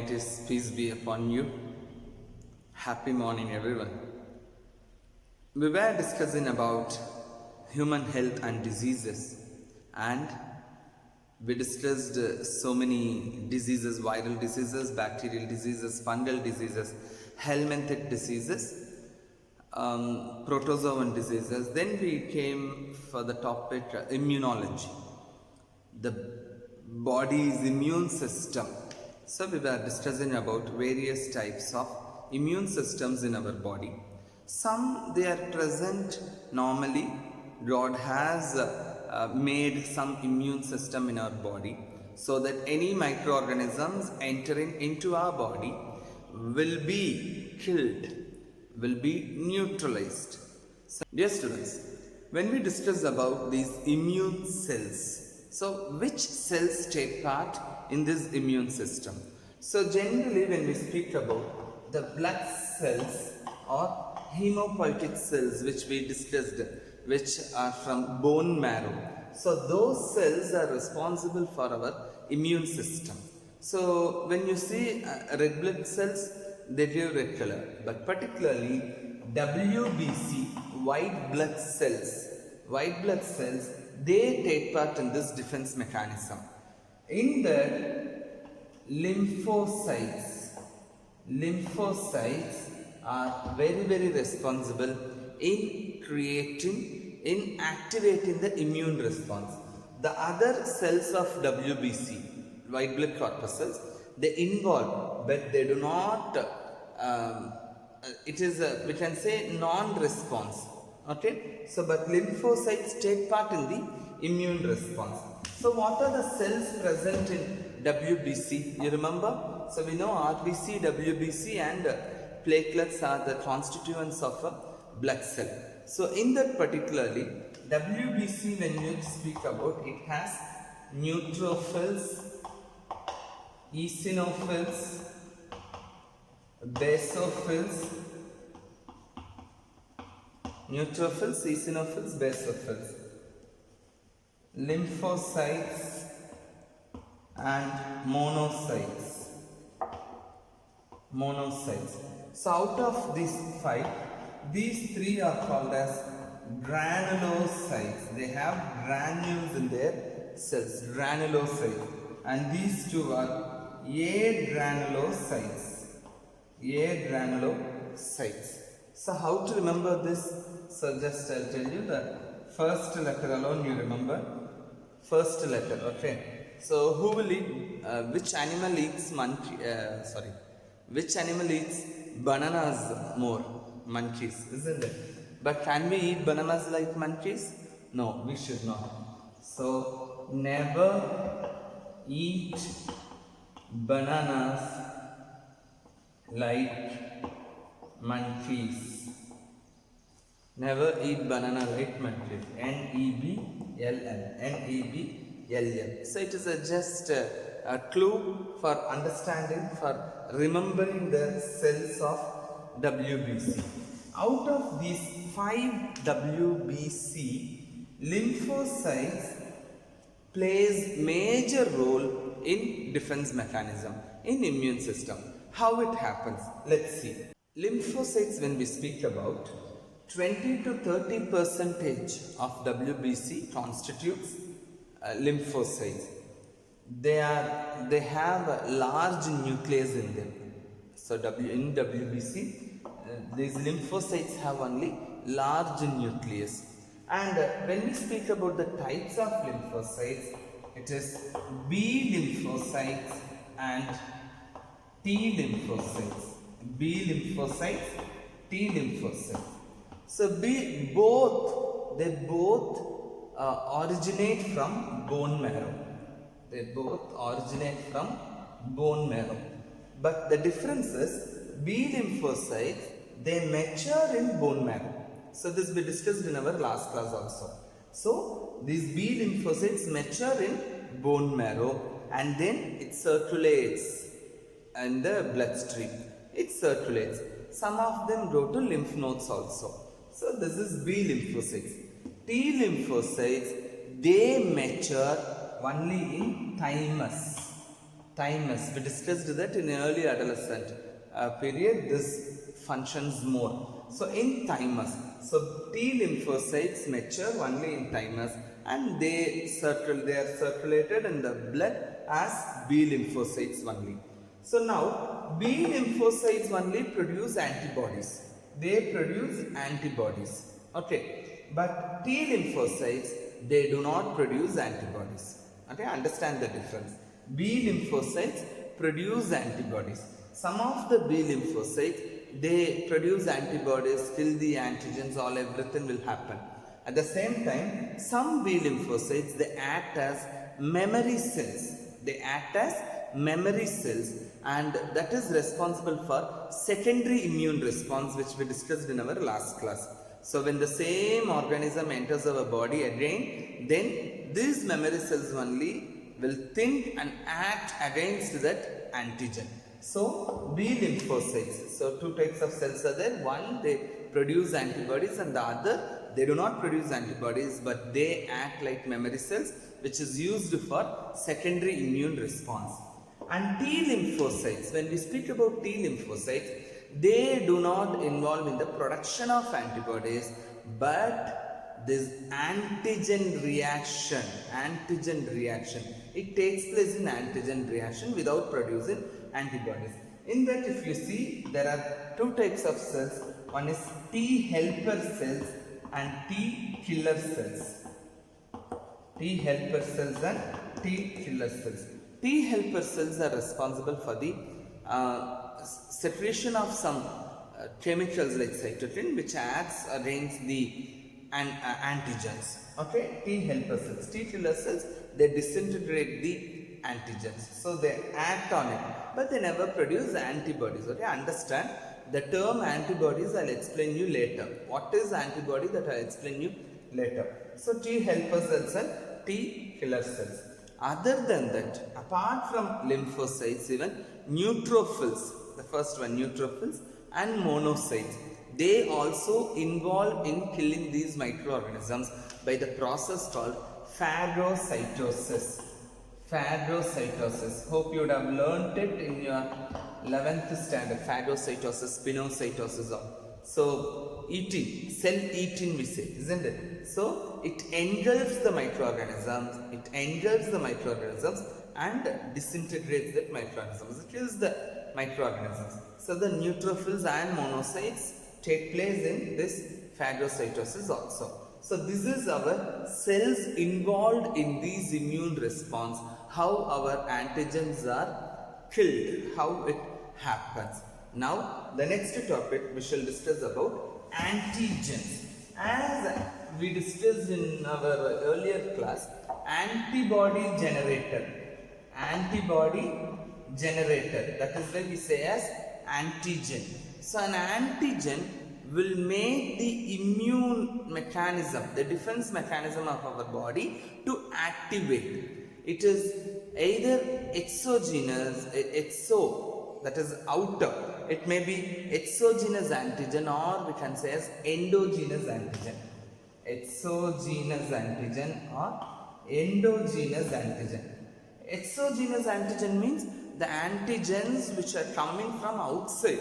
Almighty's peace be upon you. Happy morning, everyone. We were discussing about human health and diseases, and we discussed so many diseases: viral diseases, bacterial diseases, fungal diseases, helminthic diseases, protozoan diseases. Then we came for the topic immunology, the body's immune system. So we were discussing about various types of immune systems in our body. Some they are present normally. God has made some immune system in our body so that any microorganisms entering into our body will be killed, will be neutralized. So, dear students, when we discuss about these immune cells, so which cells take part in this immune system? So generally when we speak about the blood cells or hemopoietic cells, which we discussed, which are from bone marrow, so those cells are responsible for our immune system. So when you see red blood cells, they give red color, but particularly WBC, white blood cells, they take part in this defense mechanism. In the lymphocytes are very responsible in activating the immune response. The other cells of WBC, white blood corpuscles, they involve, but they do not, it is we can say non-response. Okay, so but lymphocytes take part in the immune response. So what are the cells present in WBC? You remember? So we know RBC, WBC and platelets are the constituents of a blood cell. So in that particularly, WBC, when you speak about, it has neutrophils, eosinophils, basophils, basophils, lymphocytes and monocytes. So out of these five, these three are called as granulocytes. They have granules in their cells, granulocytes, and these two are agranulocytes. So how to remember this? So just I'll tell you the first letter alone you remember. First letter, okay. So who will eat, which animal eats which animal eats bananas more? Monkeys, isn't it? But can we eat bananas like monkeys? No, we should not. So never eat bananas like monkeys. Never eat banana like monkeys. N-E-B-L-L. So it is just a clue for understanding, for remembering the cells of WBC. Out of these 5 WBC, lymphocytes plays major role in defense mechanism, in immune system. How it happens? Let's see. Lymphocytes, when we speak about, 20 to 30% of WBC constitutes lymphocytes. They have a large nucleus in them. So in WBC, these lymphocytes have only large nucleus. And when we speak about the types of lymphocytes, it is B lymphocytes and T lymphocytes. So they both originate from bone marrow. But the difference is B lymphocytes, they mature in bone marrow. So this we discussed in our last class also. So these B lymphocytes mature in bone marrow and then it circulates in the bloodstream. Some of them go to lymph nodes also. So this is B lymphocytes. T lymphocytes, they mature only in thymus. thymus, we discussed that in early adolescent period, this functions more. So in thymus, so T lymphocytes mature only in thymus, and they are circulated in the blood as B lymphocytes only. So now B lymphocytes only produce antibodies. They produce antibodies. Okay. But T lymphocytes, they do not produce antibodies. Okay, understand the difference. B lymphocytes produce antibodies. Some of the B lymphocytes, they produce antibodies till the antigens, all everything will happen. At the same time, some B lymphocytes, they act as memory cells. They act as memory cells, and that is responsible for secondary immune response, which we discussed in our last class. So when the same organism enters our body again, then these memory cells only will think and act against that antigen. So B lymphocytes, so two types of cells are there. One, they produce antibodies, and the other, they do not produce antibodies, but they act like memory cells, which is used for secondary immune response. And T lymphocytes, when we speak about T lymphocytes, they do not involve in the production of antibodies, but this antigen reaction, it takes place in antigen reaction without producing antibodies. In that, if you see, there are two types of cells. One is T helper cells and T killer cells. T helper cells and T killer cells. T helper cells are responsible for the secretion of some chemicals like cytokine, which acts against the antigens. Okay, T helper cells. T killer cells, they disintegrate the antigens, so they act on it, but they never produce antibodies. Okay, understand the term antibodies, I'll explain you later. What is antibody, that I'll explain you later. So T helper cells and T killer cells. Other than that, apart from lymphocytes, even neutrophils, the first one, neutrophils and monocytes, they also involve in killing these microorganisms by the process called phagocytosis. Hope you would have learnt it in your 11th standard. Phagocytosis, spinocytosis. So eating, cell eating we say, isn't it? So it engulfs the microorganisms, and disintegrates that microorganisms. It kills the microorganisms. So the neutrophils and monocytes take place in this phagocytosis also. So this is our cells involved in these immune response, how our antigens are killed, how it happens. Now the next topic we shall discuss about antigens. As we discussed in our earlier class, antibody generator, that is why we say as antigen. So an antigen will make the immune mechanism, the defense mechanism of our body to activate. It is either exogenous, that is outer. It may be exogenous antigen, or we can say as endogenous antigen. Exogenous antigen or endogenous antigen. Exogenous antigen means the antigens which are coming from outside,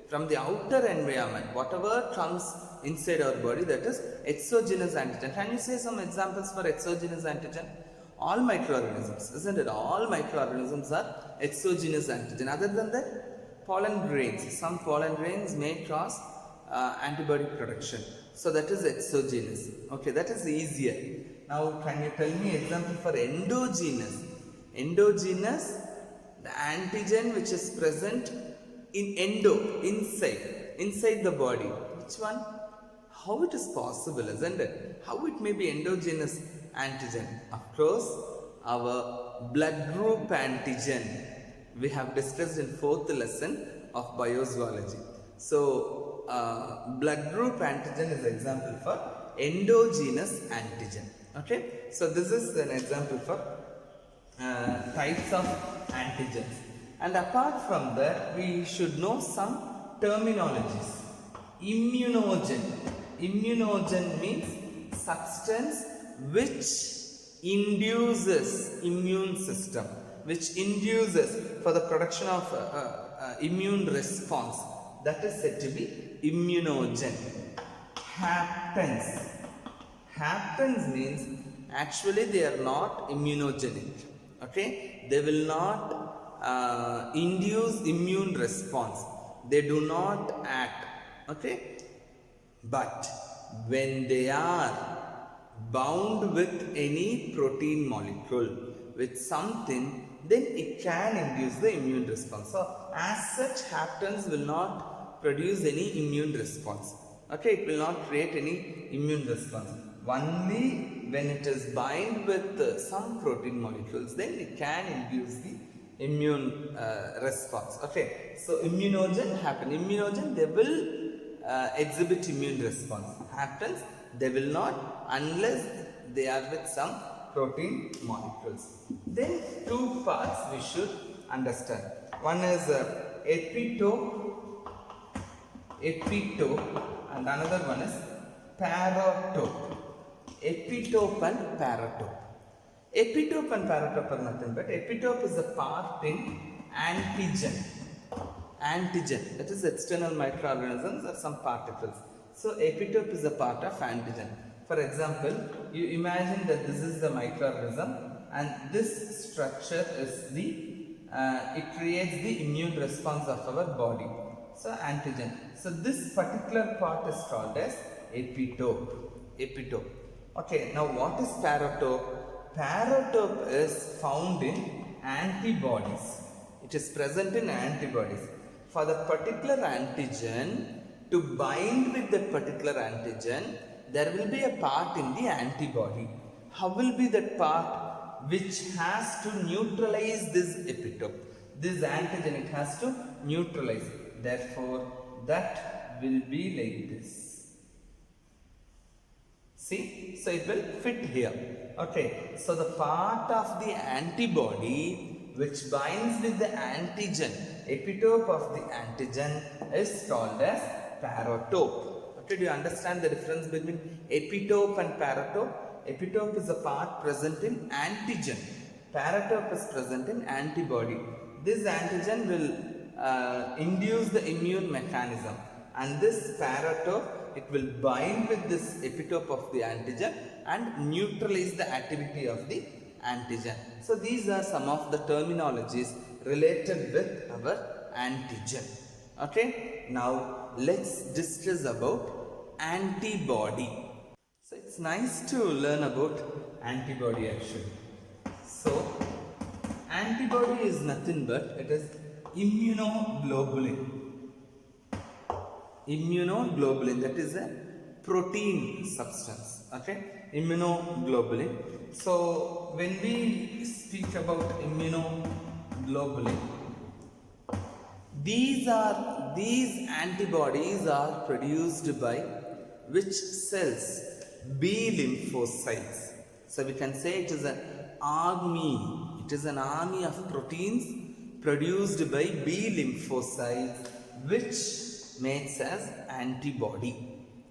from the outer environment. Whatever comes inside our body, that is exogenous antigen. Can you say some examples for exogenous antigen? All microorganisms, isn't it? All microorganisms are exogenous antigen. Other than that, pollen grains. Some pollen grains may cause antibody production. So that is exogenous. Okay, that is easier. Now can you tell me example for endogenous? Endogenous, the antigen which is present in inside the body. Which one? How it is possible, isn't it? How it may be endogenous antigen? Of course, our blood group antigen. We have discussed in 4th lesson of biozoology. So, blood group antigen is example for endogenous antigen. Okay, so this is an example for types of antigens. And apart from that, we should know some terminologies. Immunogen. Immunogen means substance which induces immune system. which induces for the production of immune response, that is said to be immunogen. Haptens. Haptens means actually they are not immunogenic. Okay, they will not induce immune response. They do not act. Okay, but when they are bound with any protein molecule with something, then it can induce the immune response. So as such, haptens will not produce any immune response. Okay, it will not create any immune response. Only when it is bind with some protein molecules, then it can induce the immune response. Okay, so immunogen, happen. Immunogen, they will exhibit immune response. Haptens, they will not unless they are with some protein molecules. Then two parts we should understand. One is epitope, and another one is paratope. Epitope and paratope. Epitope and paratope are nothing but epitope is a part in antigen. Antigen, that is external microorganisms or some particles. So epitope is a part of antigen. For example, you imagine that this is the microorganism and this structure is it creates the immune response of our body. So antigen. So this particular part is called as epitope. Okay, now what is paratope? Paratope is found in antibodies. It is present in antibodies. For the particular antigen, to bind with that particular antigen, there will be a part in the antibody. How will be that part? Which has to neutralize this epitope. This antigen, it has to neutralize. Therefore, that will be like this. See, so it will fit here. Okay, so the part of the antibody which binds with the antigen, epitope of the antigen, is called as paratope. Okay, do you understand the difference between epitope and paratope? Epitope is a part present in antigen. Paratope is present in antibody. This antigen will induce the immune mechanism, and this paratope, it will bind with this epitope of the antigen and neutralize the activity of the antigen. So these are some of the terminologies related with our antigen. Okay, now let's discuss about antibody. So it's nice to learn about antibody actually. So antibody is nothing but it is immunoglobulin. Immunoglobulin, that is a protein substance. Okay, immunoglobulin. So when we speak about immunoglobulin, these antibodies are produced by which cells? B lymphocytes. So we can say it is an army. It is an army of proteins produced by B lymphocytes, which makes as antibody.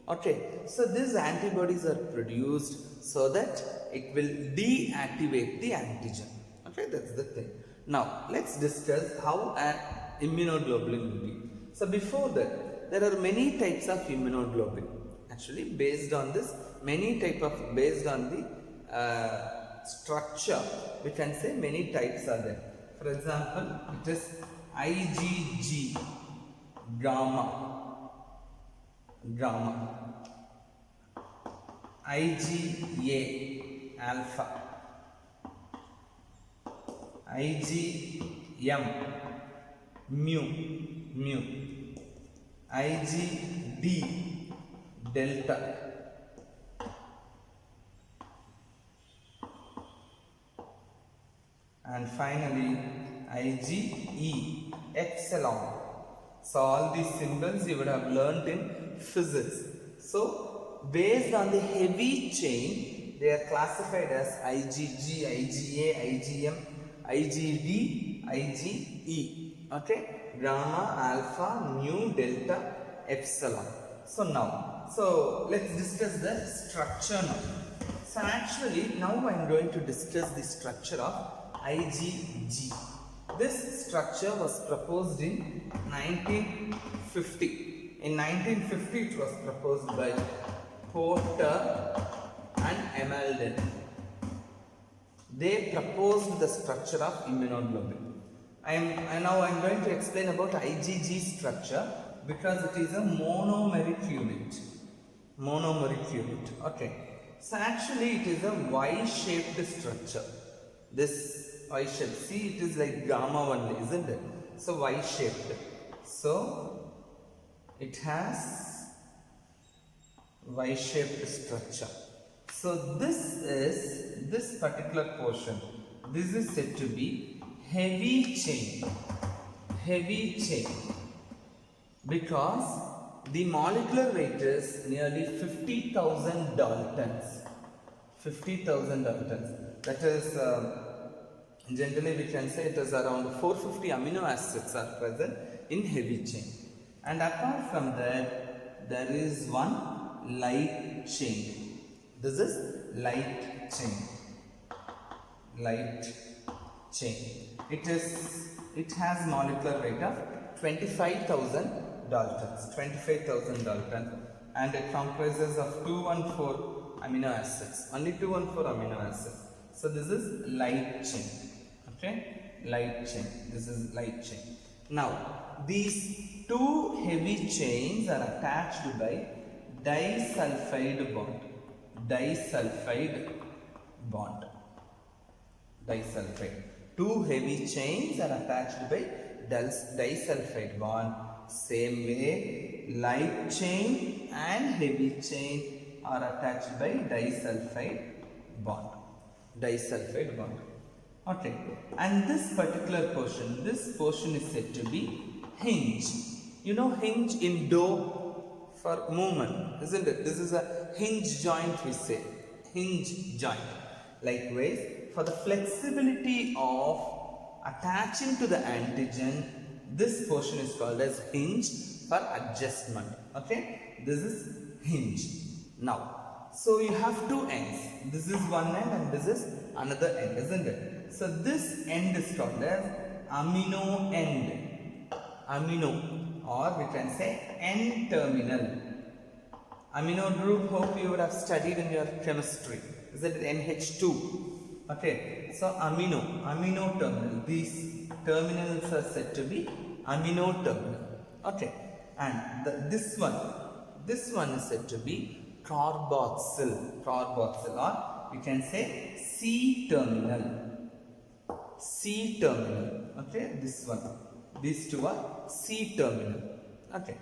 Okay, so these antibodies are produced so that it will deactivate the antigen. Okay, that's the thing. Now let's discuss how an immunoglobulin will be. So before that, there are many types of immunoglobulin. Actually, based on this, based on the structure, we can say many types are there. For example, it is IgG, gamma, IgA, alpha, IgM, mu, IgD, delta, and finally IgE, epsilon. So all these symbols you would have learnt in physics. So based on the heavy chain, they are classified as IgG, IgA, IgM, IgD, IgE. Okay, gamma, alpha, mu, delta, epsilon. So let's discuss the structure now. So actually now I am going to discuss the structure of IgG. This structure was proposed in 1950. In 1950 it was proposed by Porter and Emalden. They proposed the structure of immunoglobulin. Now I am going to explain about IgG structure because it is a monomeric unit. Monomeric unit. Okay. So actually it is a Y-shaped structure. This Y-shaped. See, it is like gamma only, isn't it? So Y-shaped. So it has Y-shaped structure. So this particular portion, this is said to be heavy chain. Heavy chain. Because the molecular weight is nearly 50,000 daltons. 50,000 daltons. That is, generally we can say it is around 450 amino acids are present in heavy chain. And apart from that, there is one light chain. This is light chain. Light chain. It has molecular weight of 25,000 daltons. 25,000 daltons, and it comprises of 214 amino acids. Only 214 amino acids. So this is light chain. Okay, light chain. This is light chain. Now these two heavy chains are attached by disulfide bond. Disulfide bond. Disulfide. Two heavy chains are attached by disulfide bond. Same way, light chain and heavy chain are attached by disulfide bond. Disulfide bond. Okay. And this particular portion, this portion is said to be hinge. You know hinge in door for movement, isn't it? This is a hinge joint, we say. Hinge joint. Likewise, for the flexibility of attaching to the antigen, this portion is called as hinge for adjustment. Okay, this is hinge. Now, so you have two ends. This is one end and this is another end, isn't it? So this end is called as amino end. Amino, or we can say N-terminal. Amino group, hope you would have studied in your chemistry. Is it NH2? Okay, so amino terminal. These terminals are said to be amino terminal. Okay, and this one is said to be carboxyl, or you can say C terminal. C terminal. Okay, this one. These two are C terminal. Okay,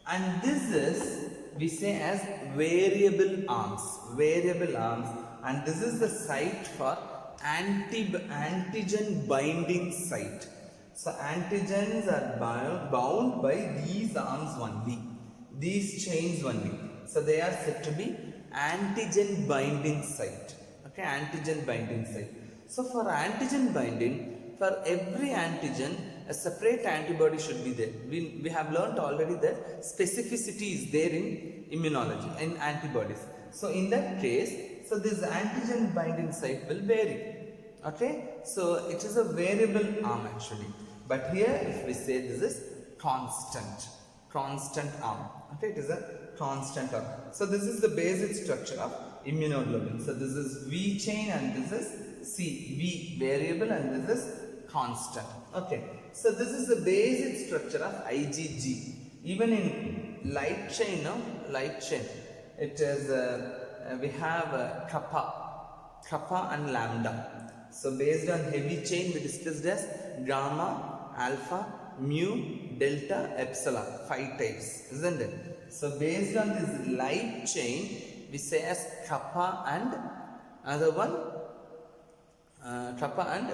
and this is, we say as variable arms. Variable arms, and this is the site for antigen binding site. So antigens are bound by these arms only, these chains only. So they are said to be antigen binding site. Okay, antigen binding site. So for antigen binding, for every antigen, a separate antibody should be there. We have learnt already that specificity is there in immunology, in antibodies. So in that case, so this antigen binding site will vary. Okay, so it is a variable arm actually. But here if we say this is constant arm. Okay, it is a constant arm. So this is the basic structure of immunoglobulin. So this is V chain and this is C, V variable and this is constant. Okay, so this is the basic structure of IgG. Even in light chain, no? Light chain, it is we have kappa and lambda. So based on heavy chain, we discussed as gamma, alpha, mu, delta, epsilon, 5 types, isn't it? So based on this light chain, we say as kappa and another one, kappa and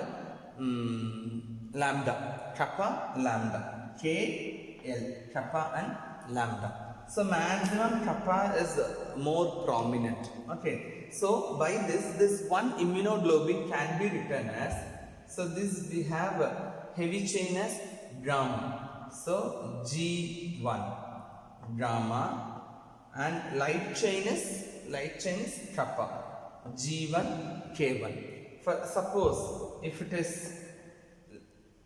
lambda, kappa, lambda, KL, kappa and lambda. So maximum kappa is more prominent. Okay. So by this one immunoglobulin can be written as, so this we have a heavy chain as gamma. So G1 gamma, and light chain is kappa. G1 K1. For suppose if it is,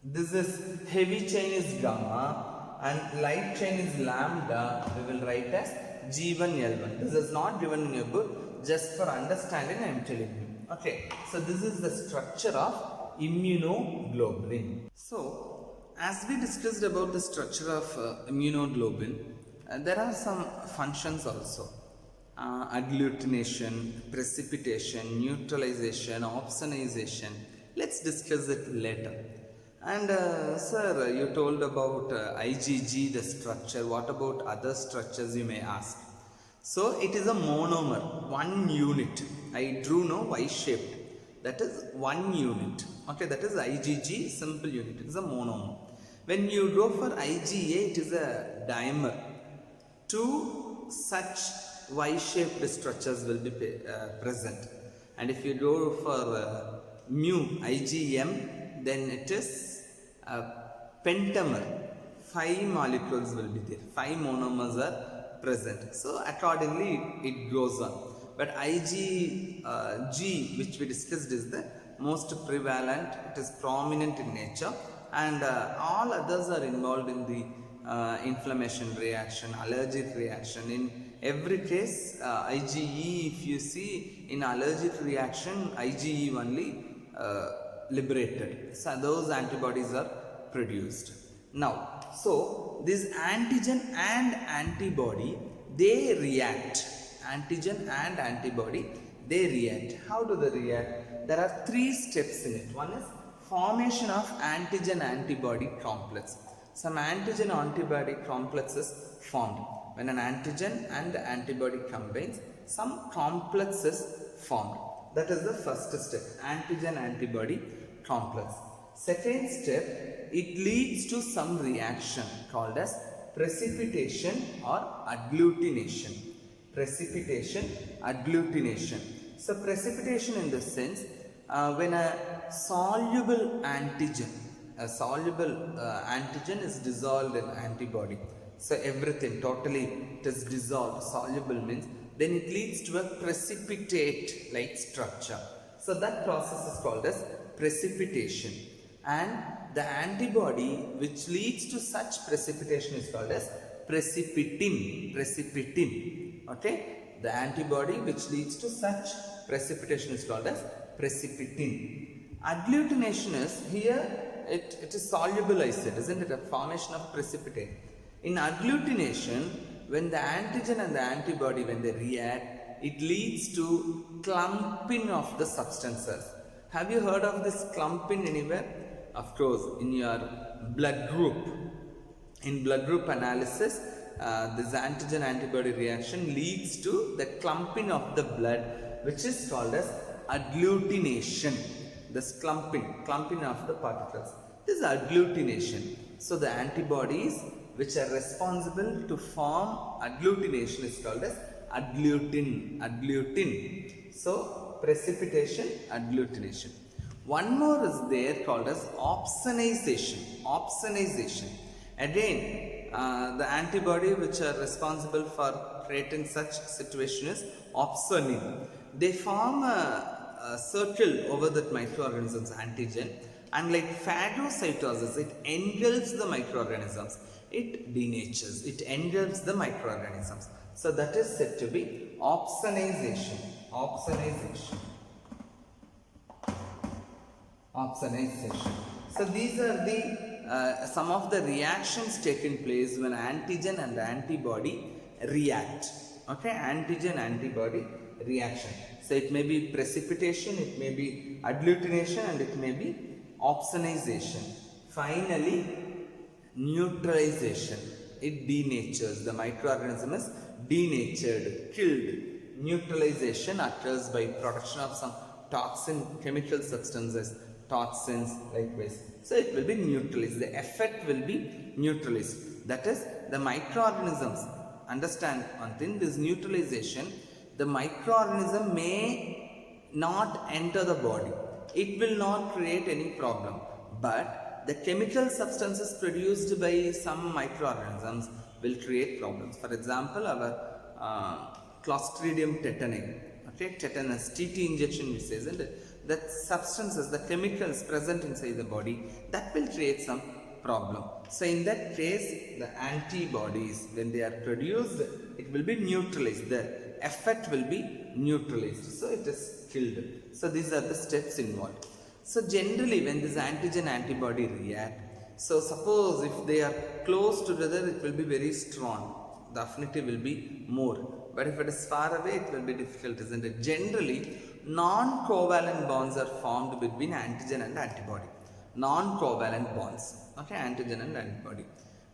this is heavy chain is gamma and light chain is lambda, we will write as G1L1. This is not given in your book, just for understanding I am telling you. Okay, so this is the structure of immunoglobulin. So, as we discussed about the structure of immunoglobulin, there are some functions also. Agglutination, precipitation, neutralization, opsonization. Let's discuss it later. And sir, you told about IgG, the structure. What about other structures, you may ask? So it is a monomer, one unit. I drew no Y-shaped. That is one unit. Okay, that is IgG, simple unit. It is a monomer. When you go for IgA, it is a dimer. Two such Y-shaped structures will be present. And if you go for IgM, then it is a pentamer. 5 molecules will be there. 5 monomers are present. So accordingly it goes on. But IgG, which we discussed, is the most prevalent. It is prominent in nature, and all others are involved in the inflammation reaction, allergic reaction. In every case, IgE, if you see in allergic reaction, IgE only liberated. So those antibodies are produced. Now, so this antigen and antibody, they react. Antigen and antibody, they react. How do they react? There are 3 steps in it. One is formation of antigen antibody complex. Some antigen antibody complex is formed. When an antigen and antibody combines, some complex is formed. That is the first step, antigen antibody complex. Second step, it leads to some reaction called as precipitation or agglutination. Precipitation, agglutination. So precipitation in the sense, when a soluble antigen is dissolved in antibody. So everything totally it is dissolved, soluble means, then it leads to a precipitate like structure. So that process is called as precipitation. And the antibody which leads to such precipitation is called as precipitin. Okay, the antibody which leads to such precipitation is called as precipitin. Agglutination is here, it is soluble, I said, isn't it? A formation of precipitate. In agglutination, when the antigen and the antibody, when they react, it leads to clumping of the substances. Have you heard of this clumping anywhere? Of course, in your blood group. In blood group analysis, this antigen antibody reaction leads to the clumping of the blood, which is called as agglutination. This clumping of the particles. This is agglutination. So the antibodies which are responsible to form agglutination is called as agglutin. So precipitation, agglutination. One more is there called as opsonization. Again, the antibody which are responsible for creating such situation is opsonin. They form a circle over that microorganism's antigen, and like phagocytosis, it engulfs the microorganisms. It denatures, it engulfs the microorganisms. So that is said to be opsonization. So these are the some of the reactions taking place when antigen and antibody react. Okay, antigen antibody reaction. So it may be precipitation, it may be agglutination, and it may be opsonization. Finally, neutralization. It denatures. The microorganism is denatured, killed. Neutralization occurs by production of some toxin, chemical substances, toxins, likewise. So it will be neutralized. The effect will be neutralized. That is, the microorganisms, understand one thing, this neutralization, the microorganism may not enter the body. It will not create any problem. But the chemical substances produced by some microorganisms will create problems. For example, our Clostridium tetani, okay, tetanus, TT injection we say, isn't it? the substances, the chemicals present inside the body, that will create some problem. So in that case, the antibodies, when they are produced, it will be neutralized. The effect will be neutralized. So it is killed. So these are the steps involved. So generally when this antigen antibody react, so suppose if they are close together, it will be very strong. The affinity will be more. But if it is far away, it will be difficult, isn't it? Generally, non-covalent bonds are formed between antigen and antibody. Non-covalent bonds. Okay, antigen and antibody.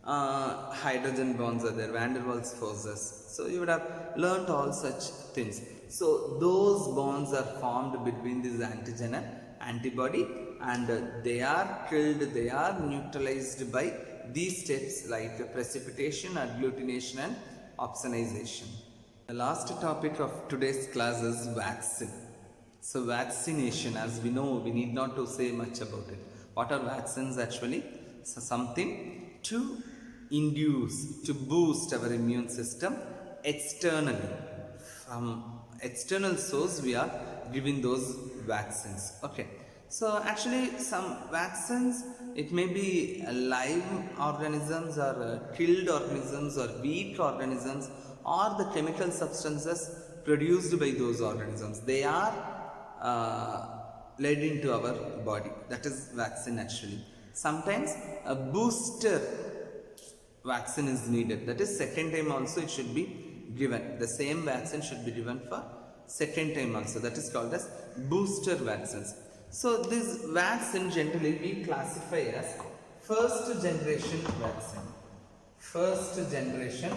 Hydrogen bonds are there, van der Waals forces. So you would have learnt all such things. So those bonds are formed between this antigen and antibody, and they are killed, they are neutralized by these steps like precipitation, agglutination and opsonization. The last topic of today's class is vaccine. So vaccination, as we know, we need not to say much about it. What are vaccines actually? So something to induce, to boost our immune system externally. From external source we are giving those vaccines. Okay. So actually some vaccines, it may be live organisms or killed organisms or weak organisms, or the chemical substances produced by those organisms. They are led into our body. That is vaccine actually. Sometimes a booster vaccine is needed. That is second time also it should be given. The same vaccine should be given for second time also. That is called as booster vaccines. So this vaccine generally we classify as first generation vaccine. First generation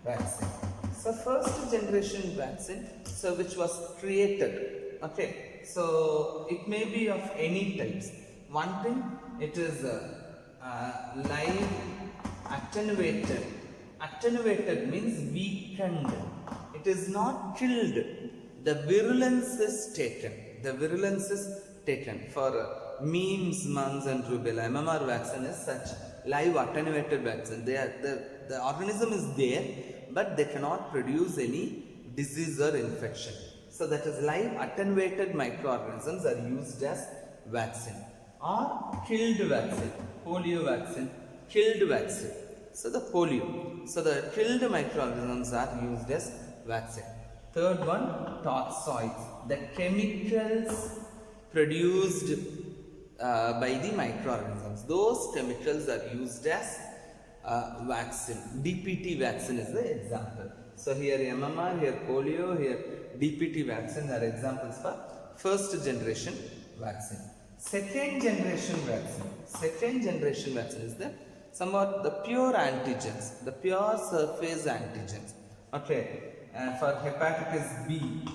vaccine. So first generation vaccine, so which was created. Okay. So it may be of any types. One thing, it is live attenuated. Attenuated means weakened. It is not killed. The virulence is taken. The virulence is taken. For MEMS, mumps and rubella, MMR vaccine is such live attenuated vaccine. The organism is there, but they cannot produce any disease or infection. So that is live attenuated microorganisms are used as vaccine. Or killed vaccine, polio vaccine, killed vaccine. So the polio. So the killed microorganisms are used as vaccine. Third one, toxoids, the chemicals produced by the microorganisms. Those chemicals are used as vaccine. DPT vaccine is the example. So here MMR, here polio, here DPT vaccine are examples for first generation vaccine. Second generation vaccine. Second generation vaccine is the somewhat the pure antigens, the pure surface antigens. Okay. For hepatitis B,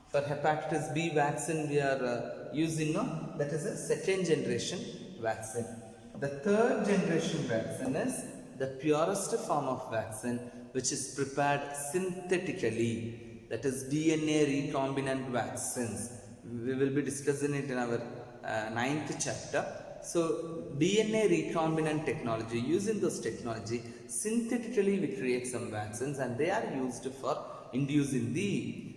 for hepatitis B vaccine we are using, no, that is a second generation vaccine. The third generation vaccine is the purest form of vaccine which is prepared synthetically, that is DNA recombinant vaccines. We will be discussing it in our 9th chapter. So DNA recombinant technology, using those technology, synthetically we create some vaccines and they are used for inducing the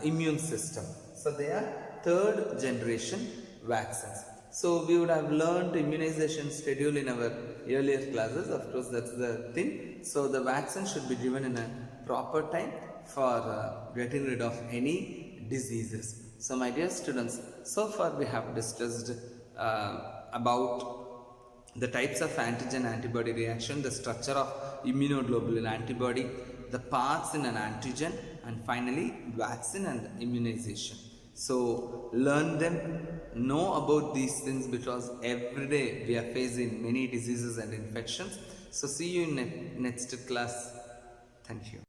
immune system. So they are third generation vaccines. So we would have learned immunization schedule in our earlier classes. Of course, that's the thing. So the vaccine should be given in a proper time for getting rid of any diseases. So my dear students, so far we have discussed about the types of antigen antibody reaction, the structure of immunoglobulin antibody, the parts in an antigen, and finally vaccine and immunization. So learn them, know about these things, because every day we are facing many diseases and infections. So see you in next class. Thank you.